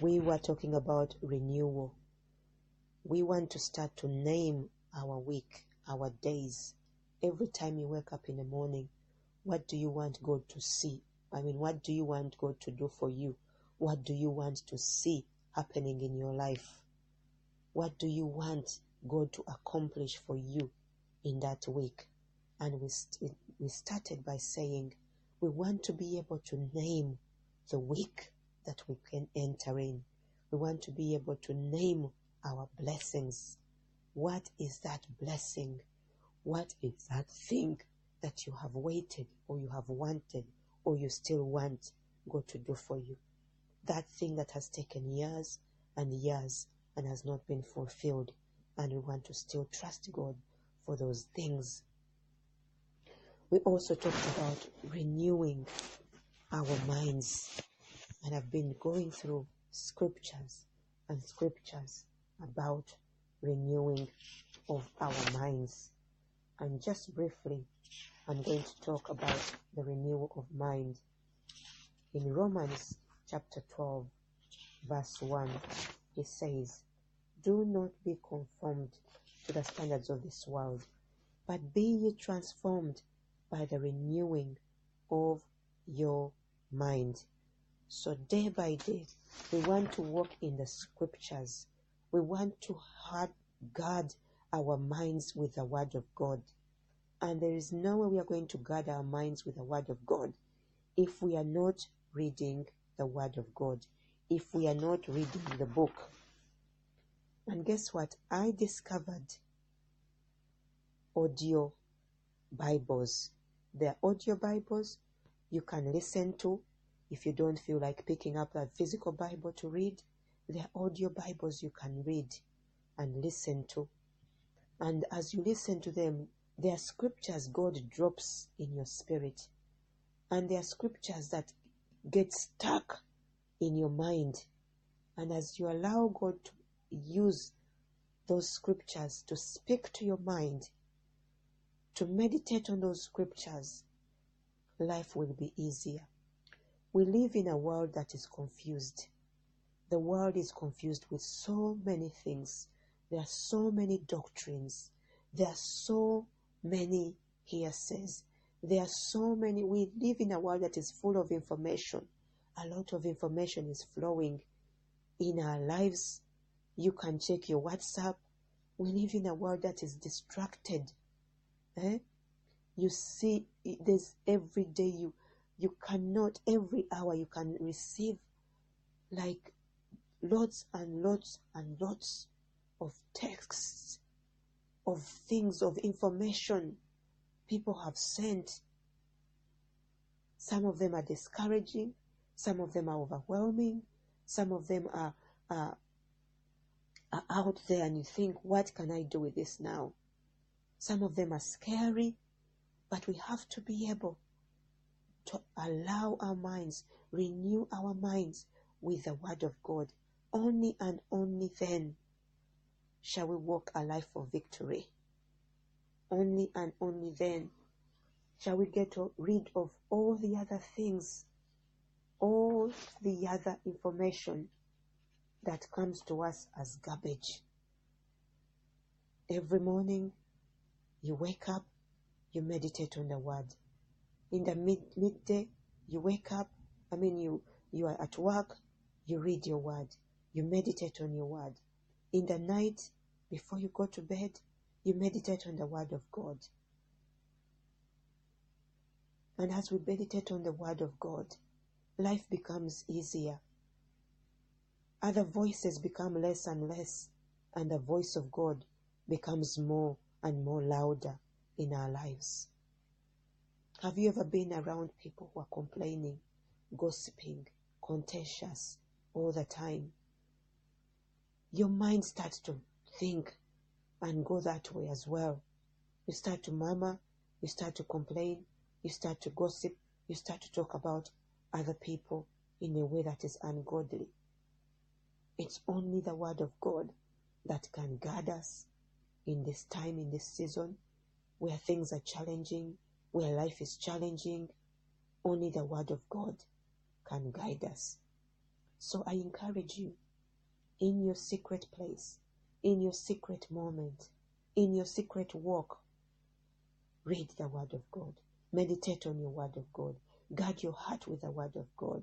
We were talking about renewal. We want to start to name our week, our days. Every time you wake up in the morning, what do you want God to see? What do you want God to do for you? What do you want to see happening in your life? What do you want God to accomplish for you in that week? And we started by saying we want to be able to name the week that we can enter in. We want to be able to name our blessings. What is that blessing? What is that thing that you have waited or you have wanted or you still want God to do for you? That thing that has taken years and years and has not been fulfilled, and we want to still trust God for those things. We also talked about renewing our minds, and I've been going through scriptures and scriptures about renewing of our minds. And just briefly, I'm going to talk about the renewal of mind. In Romans chapter 12, verse 1, it says, "Do not be conformed to the standards of this world, but be ye transformed by the renewing of your mind." So day by day, we want to walk in the scriptures. We want to guard our minds with the word of God. And there is no way we are going to guard our minds with the word of God if we are not reading the word of God, if we are not reading the book. And guess what? I discovered audio Bibles. There are audio Bibles you can listen to if you don't feel like picking up a physical Bible to read. There are audio Bibles you can read and listen to. And as you listen to them, there are scriptures God drops in your spirit. And there are scriptures that get stuck in your mind. And as you allow God to use those scriptures to speak to your mind, to meditate on those scriptures, life will be easier. We live in a world that is confused. The world is confused with so many things. There are so many doctrines. There are so many hearsays. There are so many. We live in a world that is full of information. A lot of information is flowing in our lives. You can check your WhatsApp. We live in a world that is distracted. You see, there's every day you cannot, every hour you can receive like lots and lots and lots of texts, of things, of information people have sent. Some of them are discouraging, some of them are overwhelming, some of them are out there and you think, what can I do with this now? Some of them are scary, but we have to be able to allow our minds, renew our minds with the word of God. Only and only then shall we walk a life of victory. Only and only then shall we get rid of all the other things, all the other information that comes to us as garbage. Every morning you wake up, you meditate on the word. In the midday, you wake up, you are at work, you read your word, you meditate on your word. In the night, before you go to bed, you meditate on the word of God. And as we meditate on the word of God, life becomes easier. Other voices become less and less, and the voice of God becomes more and more louder in our lives. Have you ever been around people who are complaining, gossiping, contentious all the time? Your mind starts to think and go that way as well. You start to murmur, you start to complain, you start to gossip, you start to talk about other people in a way that is ungodly. It's only the word of God that can guide us in this time, in this season, where things are challenging, where life is challenging. Only the word of God can guide us. So I encourage you, in your secret place, in your secret moment, in your secret walk, read the Word of God. Meditate on your Word of God. Guard your heart with the Word of God.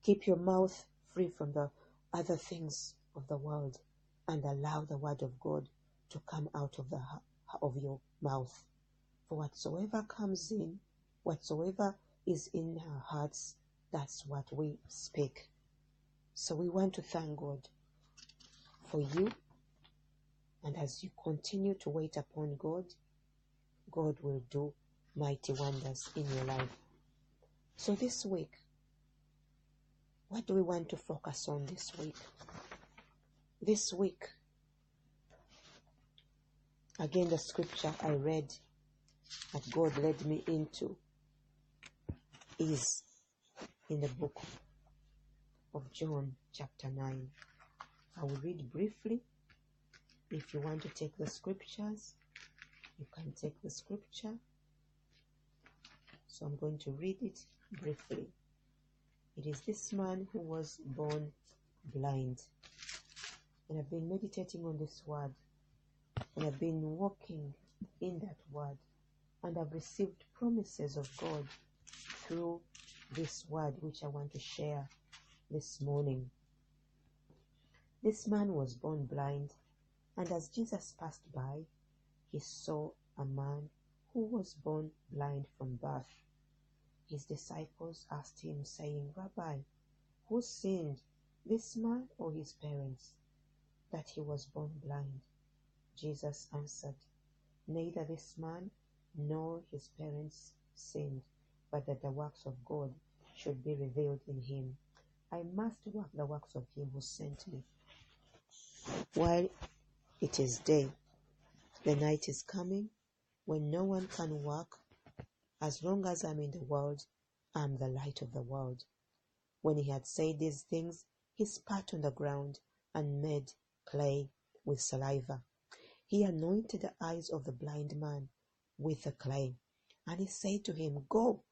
Keep your mouth free from the other things of the world and allow the Word of God to come out of your mouth. For whatsoever comes in, whatsoever is in our hearts, that's what we speak. So we want to thank God for you. And as you continue to wait upon God, God will do mighty wonders in your life. So this week, what do we want to focus on this week? This week, again, the scripture I read that God led me into is in the book of John chapter 9. I will read briefly. If you want to take the scriptures, you can take the scripture. So I'm going to read it briefly. It is this man who was born blind. And I've been meditating on this word. And I've been walking in that word. And I've received promises of God through this word, which I want to share this morning. This man was born blind. And as Jesus passed by, he saw a man who was born blind from birth. His disciples asked him, saying, Rabbi, who sinned, this man or his parents, that he was born blind? Jesus answered, neither this man nor his parents sinned, but that the works of God should be revealed in him. I must work the works of him who sent me. While it is day, the night is coming, when no one can work. As long as I'm in the world, I'm the light of the world. When he had said these things, he spat on the ground and made clay with saliva. He anointed the eyes of the blind man with the clay, and he said to him, Go,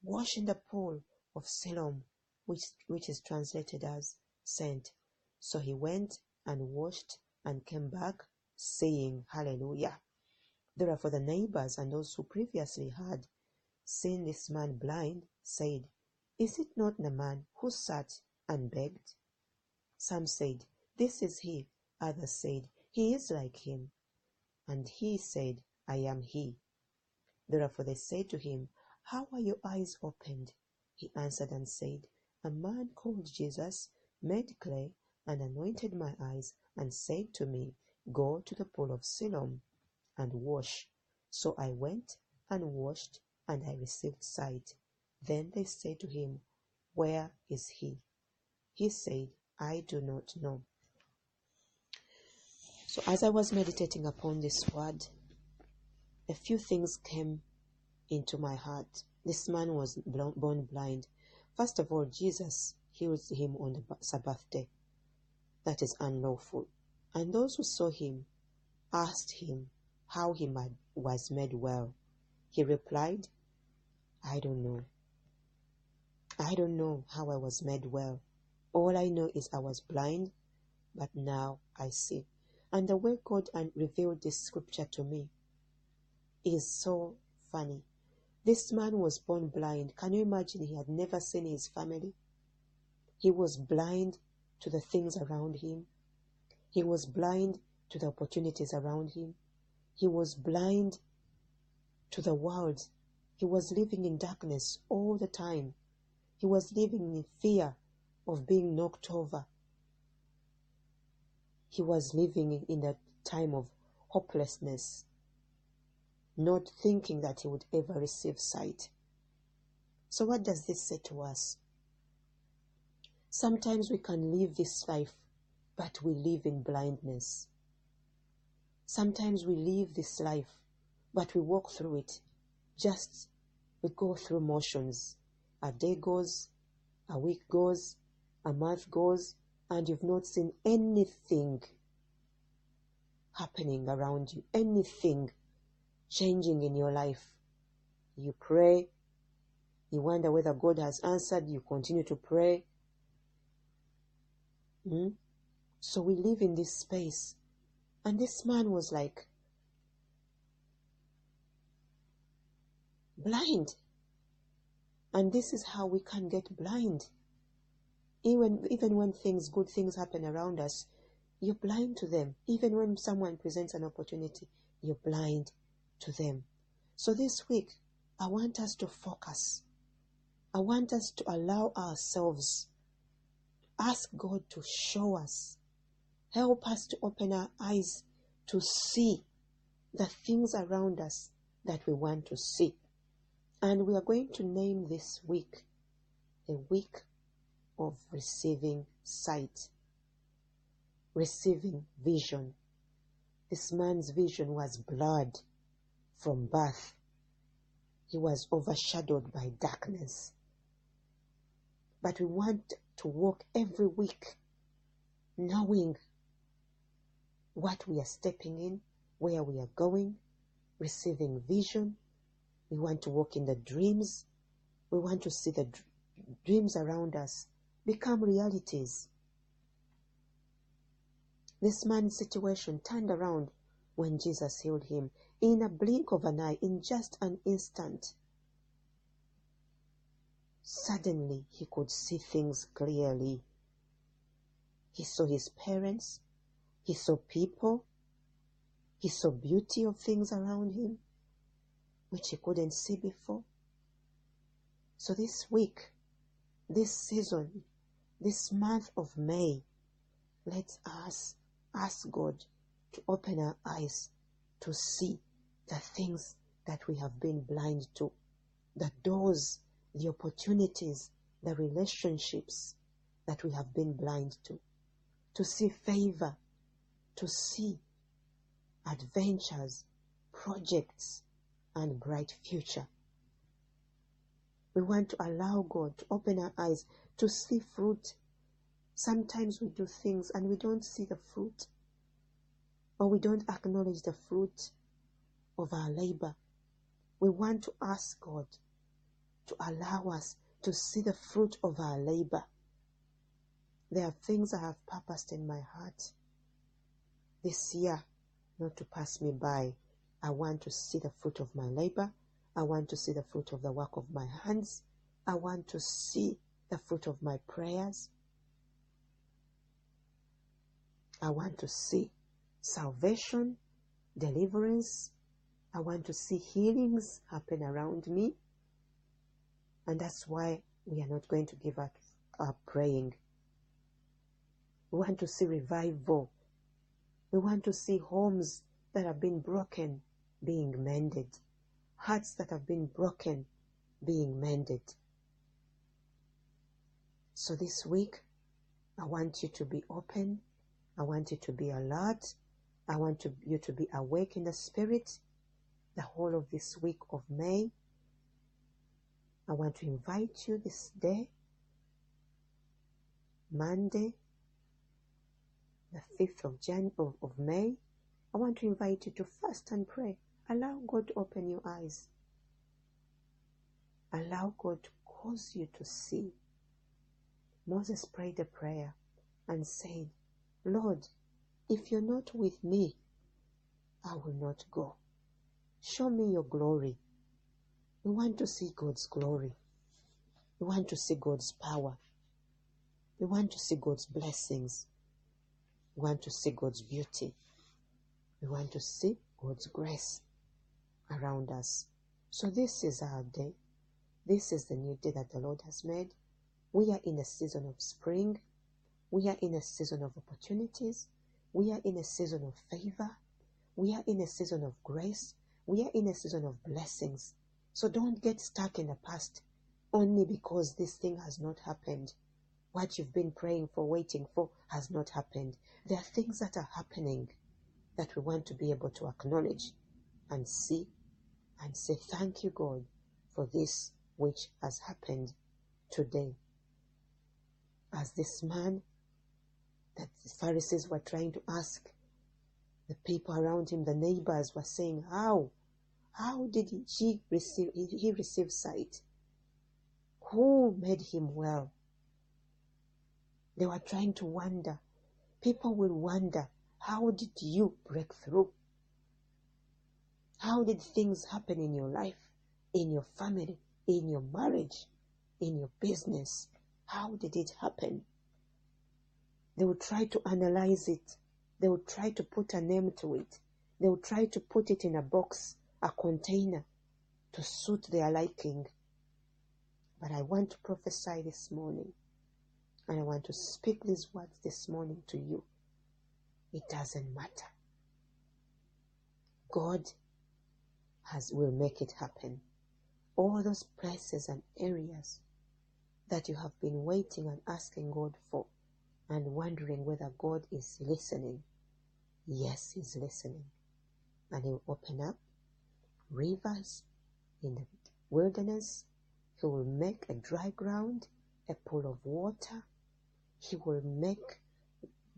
wash in the pool of Siloam, which is translated as sent. So he went and washed and came back, saying, Hallelujah. Therefore the neighbors and those who previously had seen this man blind said, Is it not the man who sat and begged? Some said, This is he. Others said, He is like him. And he said, I am he. Therefore they said to him, How are your eyes opened? He answered and said, A man called Jesus made clay and anointed my eyes and said to me, Go to the pool of Siloam and wash. So I went and washed, and I received sight. Then they said to him, Where is he? He said, I do not know. So as I was meditating upon this word, a few things came into my heart. This man was born blind. First of all, Jesus healed him on the Sabbath day. That is unlawful. And those who saw him asked him how he was made well. He replied, I don't know. I don't know how I was made well. All I know is I was blind, but now I see. And the way God revealed this scripture to me is so funny. This man was born blind. Can you imagine? He had never seen his family. He was blind to the things around him. He was blind to the opportunities around him. He was blind to the world. He was living in darkness all the time. He was living in fear of being knocked over. He was living in a time of hopelessness, not thinking that he would ever receive sight. So what does this say to us? Sometimes we can live this life, but we live in blindness. Sometimes we live this life, but we walk through it. We go through motions. A day goes, a week goes, a month goes, and you've not seen anything happening around you, anything changing in your life. You pray, you wonder whether God has answered, you continue to pray, So we live in this space. And this man was like blind. And this is how we can get blind. Even when good things happen around us, you're blind to them. Even when someone presents an opportunity, you're blind to them. So this week, I want us to focus. I want us to allow ourselves, ask God to show us, help us to open our eyes to see the things around us that we want to see. And we are going to name this week a week of receiving sight, receiving vision. This man's vision was blurred from birth. He was overshadowed by darkness. But we want to walk every week knowing what we are stepping in, where we are going, receiving vision. We want to walk in the dreams. We want to see the dreams around us become realities. This man's situation turned around when Jesus healed him. In a blink of an eye, in just an instant, suddenly he could see things clearly. He saw his parents, he saw people, he saw beauty of things around him, which he couldn't see before. So this week, this season, this month of May, let us ask God to open our eyes to see the things that we have been blind to, the doors, the opportunities, the relationships that we have been blind to see favor, to see adventures, projects, and bright future. We want to allow God to open our eyes to see fruit. Sometimes we do things and we don't see the fruit, or we don't acknowledge the fruit of our labor. We want to ask God to allow us to see the fruit of our labor. There are things I have purposed in my heart this year not to pass me by. I want to see the fruit of my labor. I want to see the fruit of the work of my hands. I want to see the fruit of my prayers. I want to see salvation, deliverance. I want to see healings happen around me. And that's why we are not going to give up praying. We want to see revival. We want to see homes that have been broken being mended. Hearts that have been broken being mended. So this week, I want you to be open. I want you to be alert. I want you to be awake in the spirit the whole of this week of May. I want to invite you this day, Monday, the 5th of May. I want to invite you to fast and pray. Allow God to open your eyes. Allow God to cause you to see. Moses prayed a prayer and said, Lord, if you're not with me, I will not go. Show me your glory. We want to see God's glory. We want to see God's power. We want to see God's blessings. We want to see God's beauty. We want to see God's grace around us. So this is our day. This is the new day that the Lord has made. We are in a season of spring. We are in a season of opportunities. We are in a season of favor. We are in a season of grace. We are in a season of blessings. So don't get stuck in the past only because this thing has not happened. What you've been praying for, waiting for, has not happened. There are things that are happening that we want to be able to acknowledge and see and say, thank you, God, for this which has happened today. As this man that the Pharisees were trying to ask, the people around him, the neighbors, were saying, how did he receive sight? Who made him well? They were trying to wonder. People will wonder, how did you break through? How did things happen in your life, in your family, in your marriage, in your business? How did it happen? They will try to analyze it. They will try to put a name to it. They will try to put it in a box, a container, to suit their liking. But I want to prophesy this morning, and I want to speak these words this morning to you. It doesn't matter. God will make it happen. All those places and areas that you have been waiting and asking God for and wondering whether God is listening. Yes, He's listening. And He will open up rivers in the wilderness. He will make a dry ground a pool of water. He will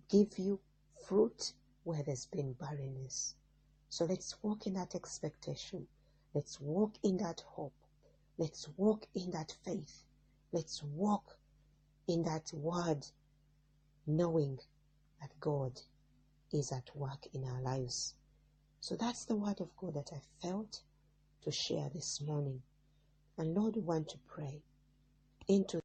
give you fruit where there's been barrenness. So let's walk in that expectation. Let's walk in that hope. Let's walk in that faith. Let's walk in that word, knowing that God is at work in our lives. So that's the word of God that I felt to share this morning. And Lord, we want to pray into